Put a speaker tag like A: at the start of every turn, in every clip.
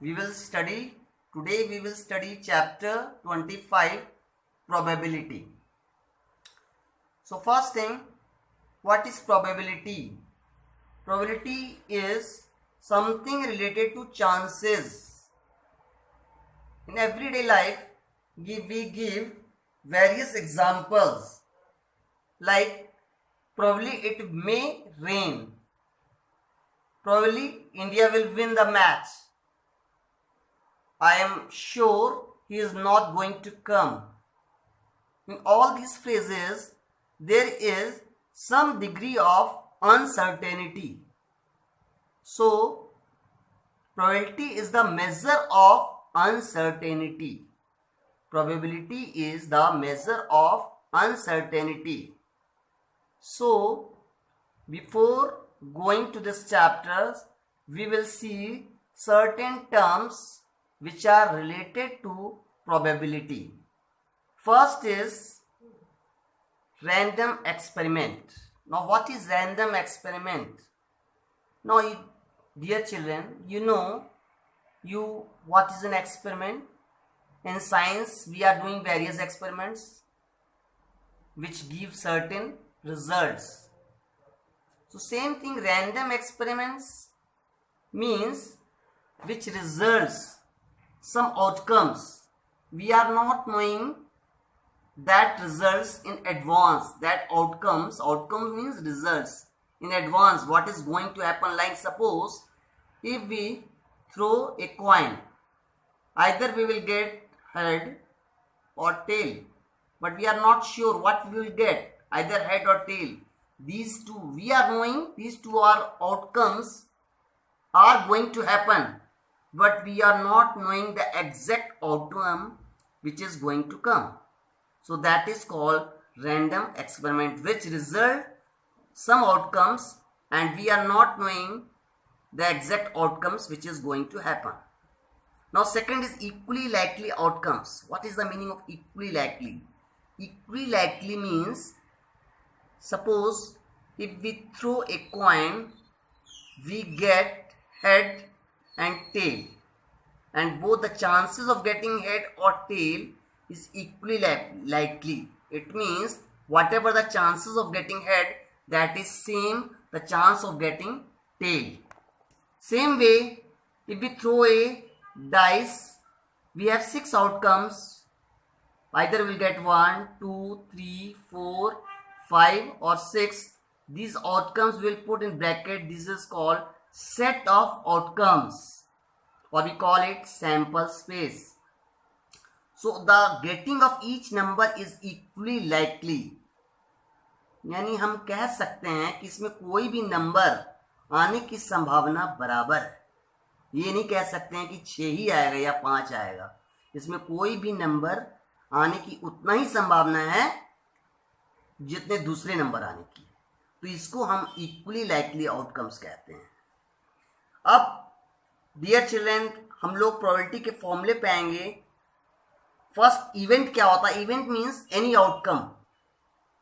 A: we will study today we will study chapter 25, probability. So first thing, what is probability? Probability is something related to chances. In everyday life, we give various examples like probably it may rain, probably India will win the match, I am sure he is not going to come. In all these phrases, there is some degree of uncertainty. So, probability is the measure of uncertainty. Probability is the measure of uncertainty. So, before going to this chapter, we will see certain terms which are related to probability. First is random experiment. Now, what is random experiment? Now, dear children, you know what is an experiment? In science, we are doing various experiments which give certain results. So, same thing, random experiments means which results some outcomes. We are not knowing that results in advance, that outcomes means results in advance, what is going to happen. Like suppose if we throw a coin, either we will get head or tail, but we are not sure what we will get, either head or tail. These two, we are knowing these two are outcomes are going to happen, but we are not knowing the exact outcome which is going to come. So that is called random experiment, which result some outcomes and we are not knowing the exact outcomes which is going to happen. Now second is equally likely outcomes. What is the meaning of equally likely? Equally likely means, suppose if we throw a coin, we get head and tail, and both the chances of getting head or tail is equally likely. It means whatever the chances of getting head, that is same the chance of getting tail. Same way, if we throw a dice, we have 6 outcomes. Either we'll get 1, 2, 3, 4, 5 or 6. These outcomes will put in bracket. This is called set of outcomes, or we call it sample space. So the getting of each number is equally likely. यानी हम कह सकते हैं कि इसमें कोई भी number आने की संभावना बराबर है. ये नहीं कह सकते हैं कि 6 ही आएगा या 5 आएगा. इसमें कोई भी नंबर आने की उतना ही संभावना है जितने दूसरे नंबर आने की. तो इसको हम इक्वली लाइकली आउटकम्स कहते हैं. अब डियर चिल्ड्रन, हम लोग प्रोबेबिलिटी के फॉर्मूले पे आएंगे. फर्स्ट, इवेंट क्या होता है? Event means any outcome.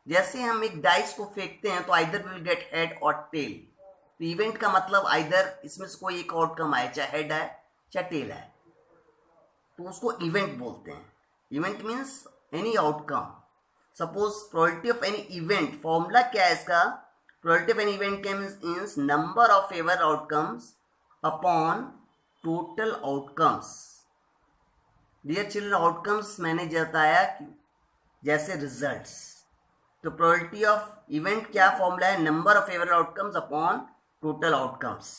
A: जैसे हम एक डाइस को फेंकते हैं तो आइदर विल गेट हेड और टेल. तो इवेंट का मतलब आइदर इसमें से कोई एक आउटकम आए, चाहे हेड आए चाहे टेल आए, तो उसको इवेंट बोलते हैं. Event means any outcome. Suppose probability of any event, formula क्या है इसका? Probability of any event means number of favour outcomes upon total outcomes. Dear children, outcomes मैंने बताया कि जैसे रिजल्ट्स. तो प्रोबेबिलिटी ऑफ इवेंट क्या फॉर्मूला है? Number of favour outcomes upon total outcomes.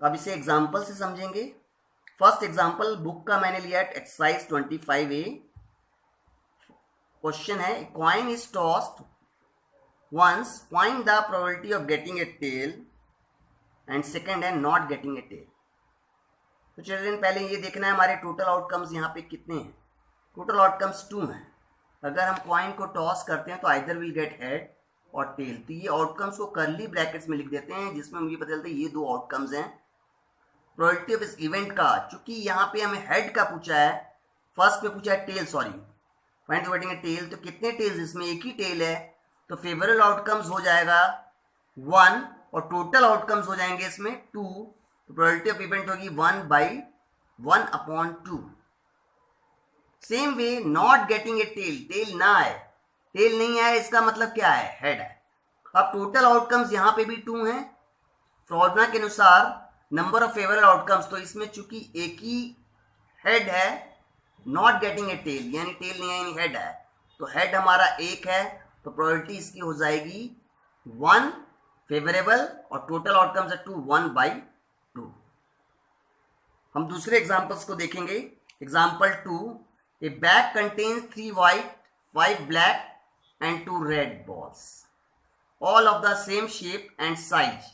A: अब इसे एग्जांपल से समझेंगे. फर्स्ट एग्जांपल बुक का मैंने लिया एक्सरसाइज 25A. क्वेश्चन है, coin is tossed once, find the probability of getting a tail, and second है नॉट गेटिंग ए टेल. तो चिल्ड्रन, पहले ये देखना है हमारे टोटल आउटकम्स यहाँ पे कितने हैं. टोटल आउटकम्स 2 हैं. अगर हम कॉइन को टॉस करते हैं तो आइदर विल गेट हेड और टेल. तो ये आउटकम्स को करली ब्रैकेट्स में लिख देते हैं, जिसमें मुझे पता चलता है ये 2 आउटकम्स हैं. प्रोबेबिलिटी ऑफ इस इवेंट का, चूंकि यहाँ पे हमें हेड का पूछा है, फर्स्ट में पूछा है tail, sorry find the waiting tail. तो कितने टेल्स? इसमें एक ही टेल है, तो फेवरेबल आउटकम्स हो जाएगा 1 और टोटल आउटकम्स हो जाएंगे इसमें 2. तो प्रोबेबिलिटी ऑफ इवेंट होगी 1/2. 1/2. Same way not getting a tail, tail ना आए, टेल नहीं आए इसका मतलब क्या है, हेड है. अब टोटल आउटकम्स यहाँ पे भी 2 हैं फॉर्मूला के अनुसार, नंबर ऑफ फेवरेबल आउटकम्स. तो इसमें चूंकि एक ही हेड है, नॉट गेटिंग ए टेल यानी टेल नहीं है यानी हेड है, तो हेड हमारा 1 है, तो प्रोबेबिलिटी इसकी हो जाएगी 1 फेवरेबल और टोटल आउटकम्स है 2, 1/2. हम दूसरे एग्जांपल्स को देखेंगे. Example 2, A bag contains 3 white, 5 black and 2 red balls, all of the same shape and size.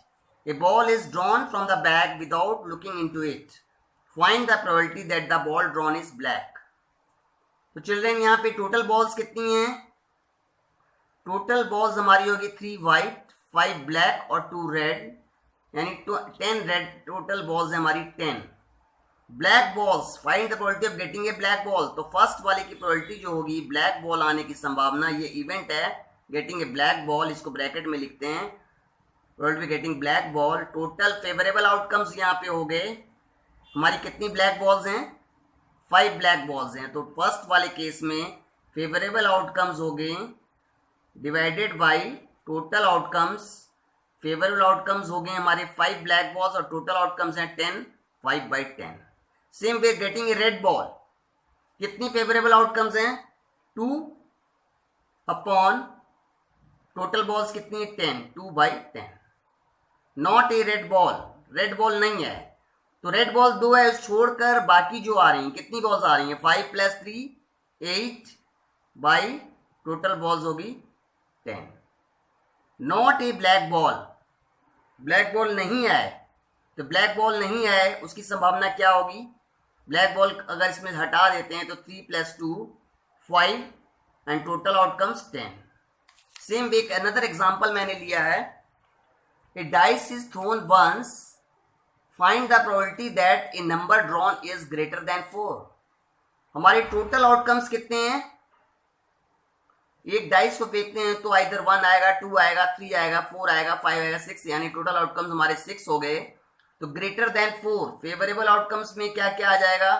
A: A ball is drawn from the bag without looking into it. Find the probability that the ball drawn is black. तो children यहाँ पे total balls कितनी हैं? Total balls हमारी होगी 3 white, 5 black और 2 red, यानी 10 red total balls है हमारी 10. Black balls, find the probability of getting A black ball. तो फर्स्ट वाले की प्रोबेबिलिटी जो होगी ब्लैक बॉल आने की संभावना, ये इवेंट है गेटिंग ए ब्लैक बॉल, इसको ब्रैकेट में लिखते हैं, probability getting black ball. Total favourable outcomes यहाँ पे हो गए हमारी कितनी ब्लैक बॉल्स हैं? 5 ब्लैक बॉल्स हैं. तो फर्स्ट वाले केस में फेवरेबल आउटकम्स हो गए divided by total outcomes. Favourable outcomes हो गए हमारे 5 ब्लैक बॉल्स और टोटल आउटकम्स हैं 10, 5/10. Same way getting a red ball, कितनी फेवरेबल आउटकम्स हैं? 2 अपॉन टोटल बॉल्स कितनी है? 10, 2/10. Not a red ball, red ball नहीं है, तो रेड बॉल 2 है, छोड़कर बाकी जो आ रही हैं, कितनी बॉल्स आ रही हैं? 5 + 3 8 बाई टोटल बॉल्स होगी 10. Not a black ball, black ball नहीं है, तो ब्लैक बॉल नहीं है उसकी संभावना क्या होगी? ब्लैक बॉल अगर इसमें हटा देते हैं तो 3 + 2 5 and total outcomes 10. Same way another example मैंने लिया है, a dice is thrown once, find the probability that a number drawn is greater than 4. हमारे टोटल आउटकम्स कितने हैं? एक डाइस को फेंकते हैं तो आइदर 1 आएगा, 2 आएगा, 3 आएगा, 4 आएगा, 5 आएगा, 6, यानी टोटल आउटकम्स हमारे 6 हो गए. तो ग्रेटर देन 4, फेवरेबल आउटकम्स में क्या क्या आ जाएगा?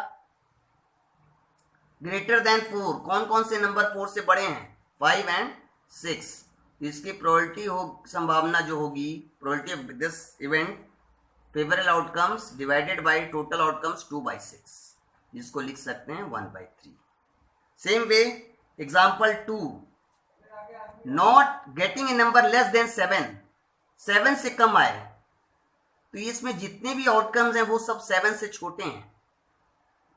A: ग्रेटर देन 4, कौन कौन से नंबर 4 से बड़े हैं? 5 एंड 6. इसकी प्रोबेबिलिटी हो, संभावना जो होगी, probability of this event favourable outcomes divided by total outcomes 2/6, जिसको लिख सकते हैं 1/3. Same way example 2, not getting a number less then 7, 7 से कम आए, तो इसमें जितने भी आउटकम्स हैं वो सब 7 से छोटे हैं,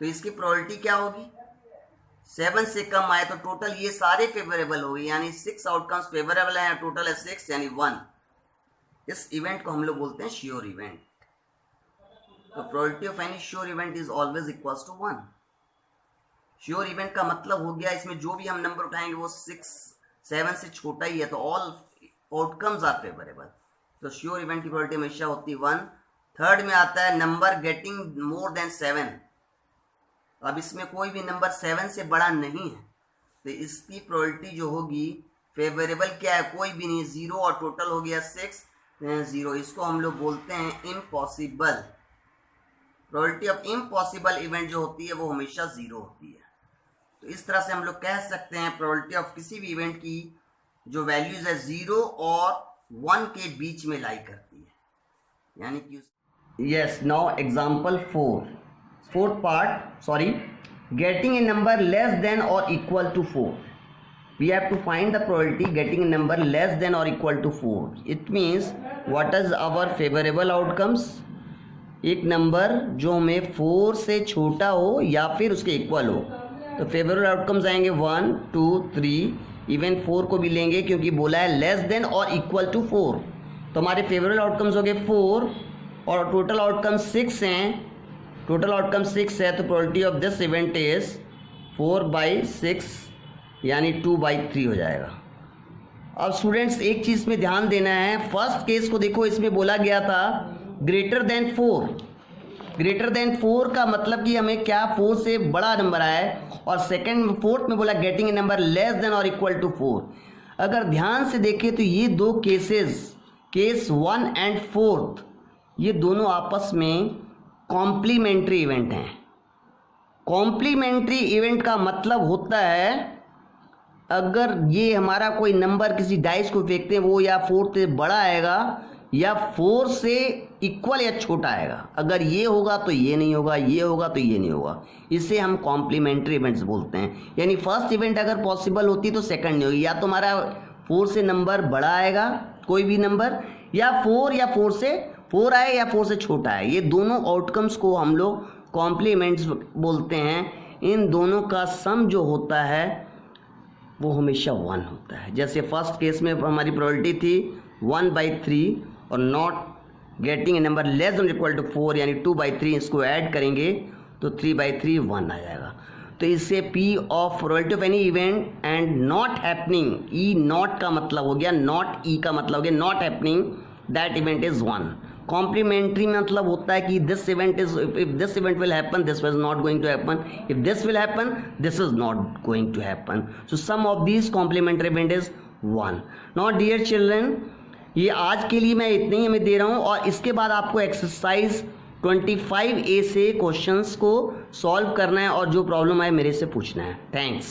A: तो इसकी प्रोबेबिलिटी क्या होगी? 7 से कम आए तो टोटल ये सारे फेवरेबल हो गए, यानी 6 आउटकम्स फेवरेबल हैं, टोटल है 6 यानी 1. इस इवेंट को हम लोग बोलते हैं श्योर इवेंट. तो probability of any sure event is always equals to 1. Sure event का मतलब हो गया इसमें जो भी हम नंबर उठाएंगे वो 6, 7 से छोटा ही है, तो ऑल आउटकम्स आर फेवरेबल. तो श्योर इवेंट की प्रोबेबिलिटी हमेशा होती 1. थर्ड में आता है नंबर गेटिंग मोर देन 7. अब इसमें कोई भी नंबर 7 से बड़ा नहीं है, तो इसकी प्रोबेबिलिटी जो होगी फेवरेबल क्या है? कोई भी नहीं, 0 और टोटल हो गया 6, 0. इसको हम लोग बोलते हैं impossible. Probability of impossible event जो होती है वो हमेशा 0 होती है. तो इस तरह से हम लोग कह सकते हैं प्रोबेबिलिटी ऑफ किसी भी इवेंट की जो वैल्यूज है 0 और 1 के बीच में लाई करती है, यानी कि yes. Now example 4, fourth part, sorry, getting a number less than और equal to 4. We have to find the probability getting a number less than और equal to 4. It means what is our favourable outcomes? एक number जो हमें 4 से छोटा हो या फिर उसके इक्वल हो, तो फेवरेबल आउटकम्स आएंगे 1, 2, 3, इवन 4 को भी लेंगे क्योंकि बोला है लेस देन और इक्वल टू 4. तो हमारे फेवरेबल आउटकम्स हो गए 4 और टोटल आउटकम 6 हैं. टोटल आउटकम 6 है, तो probability of this event is 4/6 यानी 2/3 हो जाएगा. अब स्टूडेंट्स एक चीज़ में ध्यान देना है, फर्स्ट केस को देखो, इसमें बोला गया था ग्रेटर देन 4. ग्रेटर देन 4 का मतलब कि हमें क्या 4 से बड़ा नंबर आया है, और फोर्थ में बोला getting a number less than और इक्वल टू 4. अगर ध्यान से देखें तो ये दो केसेस, केस 1 एंड 4, ये दोनों आपस में कॉम्प्लीमेंट्री इवेंट हैं. कॉम्प्लीमेंट्री इवेंट का मतलब होता है अगर ये हमारा कोई नंबर किसी डाइस को फेंकते हैं वो या 4 से बड़ा आएगा या 4 से इक्वल या छोटा आएगा। अगर ये होगा तो ये नहीं होगा, ये होगा तो ये नहीं होगा, इसे हम कॉम्प्लीमेंट्री इवेंट्स बोलते हैं। यानी फर्स्ट इवेंट अगर पॉसिबल होती तो सेकंड नहीं होगी, या तो हमारा 4 से नंबर बड़ा आएगा कोई भी नंबर, या 4 से 4 आए या 4 से छोटा है। ये दोनों आउटकम्स को हम लोग कॉम्प्लीमेंट्स बोलते हैं। इन दोनों का सम जो होता है वो हमेशा 1 होता है। जैसे फर्स्ट केस में हमारी प्रोबेबिलिटी थी 1/3 और not getting a number less than equal to 4 यानी 2/3, इसको ऐड करेंगे तो 3/3 1 आ जाएगा। तो इससे P of probability of any event and not happening, E not का मतलब हो गया, नॉट ई का मतलब हो गया not happening, that event is 1। Complementary मतलब होता है कि this event is, if this event will happen this was not going to happen, if this will happen this is not going to happen. So sum of these complementary event is 1। Now dear children, ये आज के लिए मैं इतने ही हमें दे रहा हूँ और इसके बाद आपको एक्सरसाइज 25A से क्वेश्चंस को सॉल्व करना है और जो प्रॉब्लम आए मेरे से पूछना है। थैंक्स।